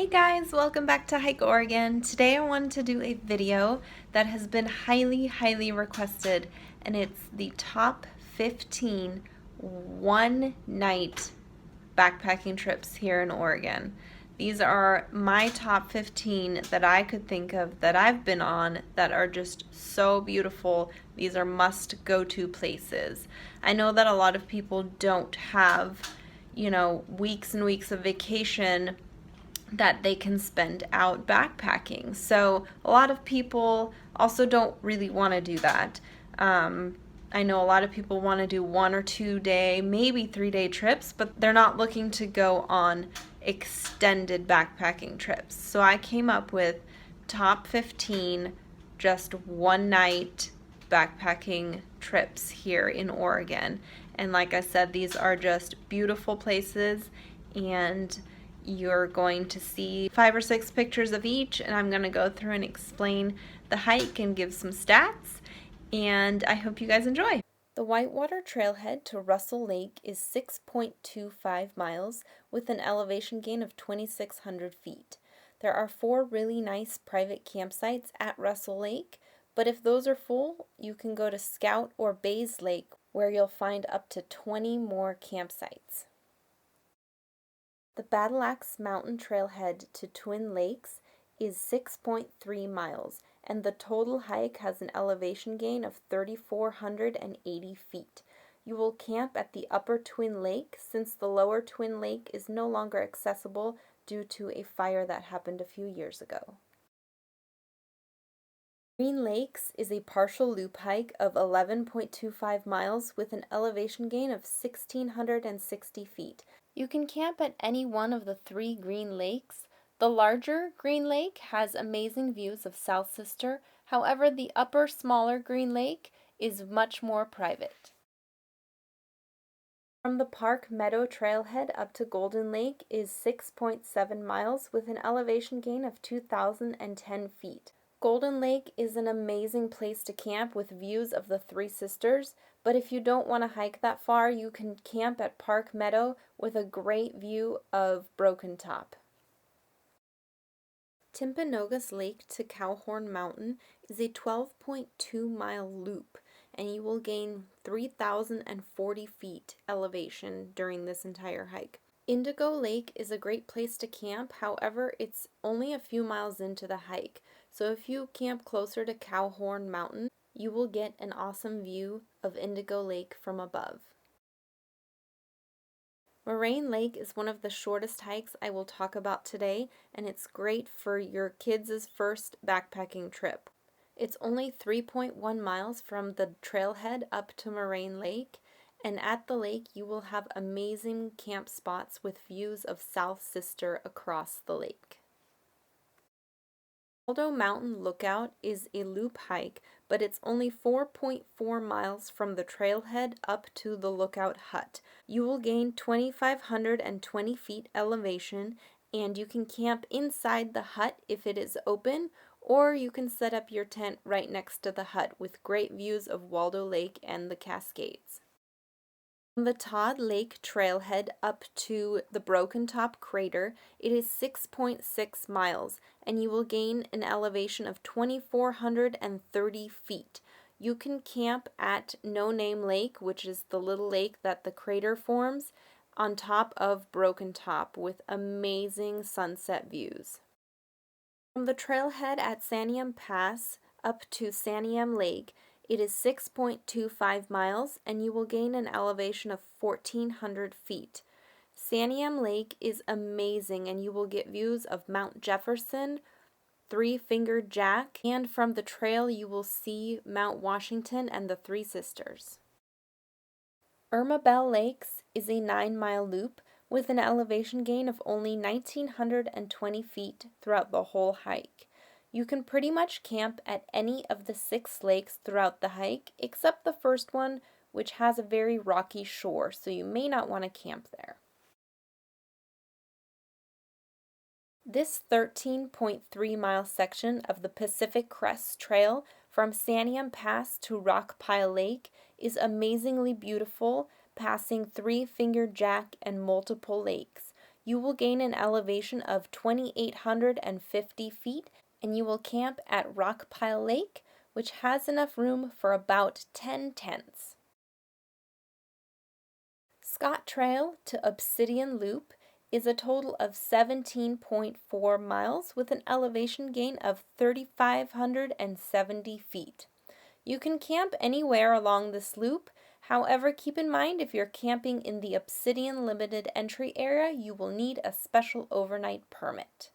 Hey guys, welcome back to Hike Oregon. Today I wanted to do a video that has been highly requested, and it's the top 15 one-night backpacking trips here in Oregon. These are my top 15 that I could think of that I've been on that are just so beautiful. These are must-go-to places. I know that a lot of people don't have, weeks and weeks of vacation that they can spend out backpacking. So a lot of people also don't really want to do that. I know a lot of people want to do 1 or 2 day, maybe 3 day trips, but they're not looking to go on extended backpacking trips. So I came up with top 15 just one night backpacking trips here in Oregon. And like I said, these are just beautiful places, and you're going to see 5 or 6 pictures of each, and I'm going to go through and explain the hike and give some stats, and I hope you guys enjoy. The Whitewater Trailhead to Russell Lake is 6.25 miles with an elevation gain of 2,600 feet. There are 4 really nice private campsites at Russell Lake, but if those are full, you can go to Scout or Bays Lake, where you'll find up to 20 more campsites. The Battle Axe Mountain Trailhead to Twin Lakes is 6.3 miles, and the total hike has an elevation gain of 3,480 feet. You will camp at the upper Twin Lake since the lower Twin Lake is no longer accessible due to a fire that happened a few years ago. Green Lakes is a partial loop hike of 11.25 miles with an elevation gain of 1,660 feet. You can camp at any one of the 3 Green Lakes. The larger Green Lake has amazing views of South Sister, however the upper smaller Green Lake is much more private. From the Park Meadow trailhead up to Golden Lake is 6.7 miles with an elevation gain of 2,010 feet. Golden Lake is an amazing place to camp with views of the Three Sisters, but if you don't want to hike that far, you can camp at Park Meadow with a great view of Broken Top. Timpanogas Lake to Cowhorn Mountain is a 12.2-mile loop, and you will gain 3,040 feet elevation during this entire hike. Indigo Lake is a great place to camp, however, it's only a few miles into the hike, so if you camp closer to Cowhorn Mountain, you will get an awesome view of Indigo Lake from above. Moraine Lake is one of the shortest hikes I will talk about today, and it's great for your kids' first backpacking trip. It's only 3.1 miles from the trailhead up to Moraine Lake, and at the lake you will have amazing camp spots with views of South Sister across the lake. Waldo Mountain Lookout is a loop hike, but it's only 4.4 miles from the trailhead up to the lookout hut. You will gain 2,520 feet elevation, and you can camp inside the hut if it is open, or you can set up your tent right next to the hut with great views of Waldo Lake and the Cascades. From the Todd Lake trailhead up to the Broken Top crater, it is 6.6 miles, and you will gain an elevation of 2,430 feet. You can camp at No Name Lake, which is the little lake that the crater forms, on top of Broken Top with amazing sunset views. From the trailhead at Santiam Pass up to Santiam Lake, it is 6.25 miles, and you will gain an elevation of 1,400 feet. Santiam Lake is amazing, and you will get views of Mount Jefferson, Three-Fingered Jack, and from the trail you will see Mount Washington and the Three Sisters. Irma Bell Lakes is a 9-mile loop with an elevation gain of only 1,920 feet throughout the whole hike. You can pretty much camp at any of the 6 lakes throughout the hike, except the first one, which has a very rocky shore, so you may not want to camp there. This 13.3-mile section of the Pacific Crest Trail from Santiam Pass to Rockpile Lake is amazingly beautiful, passing Three-Fingered Jack and multiple lakes. You will gain an elevation of 2,850 feet, and you will camp at Rockpile Lake, which has enough room for about 10 tents. Scott Trail to Obsidian Loop is a total of 17.4 miles with an elevation gain of 3,570 feet. You can camp anywhere along this loop. However, keep in mind if you're camping in the Obsidian limited entry area, you will need a special overnight permit.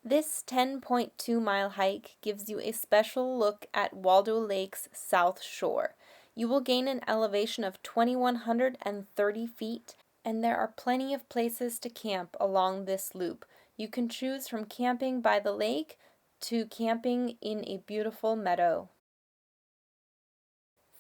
This 10.2-mile hike gives you a special look at Waldo Lake's south shore. You will gain an elevation of 2,130 feet, and there are plenty of places to camp along this loop. You can choose from camping by the lake to camping in a beautiful meadow.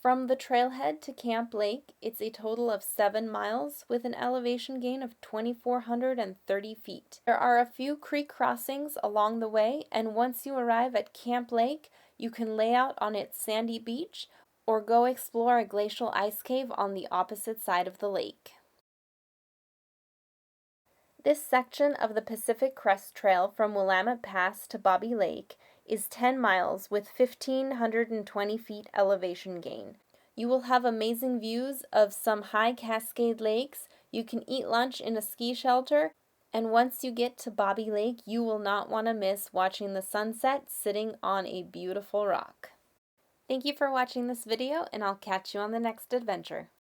From the trailhead to Camp Lake, it's a total of 7 miles with an elevation gain of 2,430 feet. There are a few creek crossings along the way, and once you arrive at Camp Lake, you can lay out on its sandy beach or go explore a glacial ice cave on the opposite side of the lake. This section of the Pacific Crest Trail from Willamette Pass to Bobby Lake is 10 miles with 1,520 feet elevation gain. You will have amazing views of some high Cascade lakes. You can eat lunch in a ski shelter, and once you get to Bobby Lake, you will not want to miss watching the sunset sitting on a beautiful rock. Thank you for watching this video, and I'll catch you on the next adventure.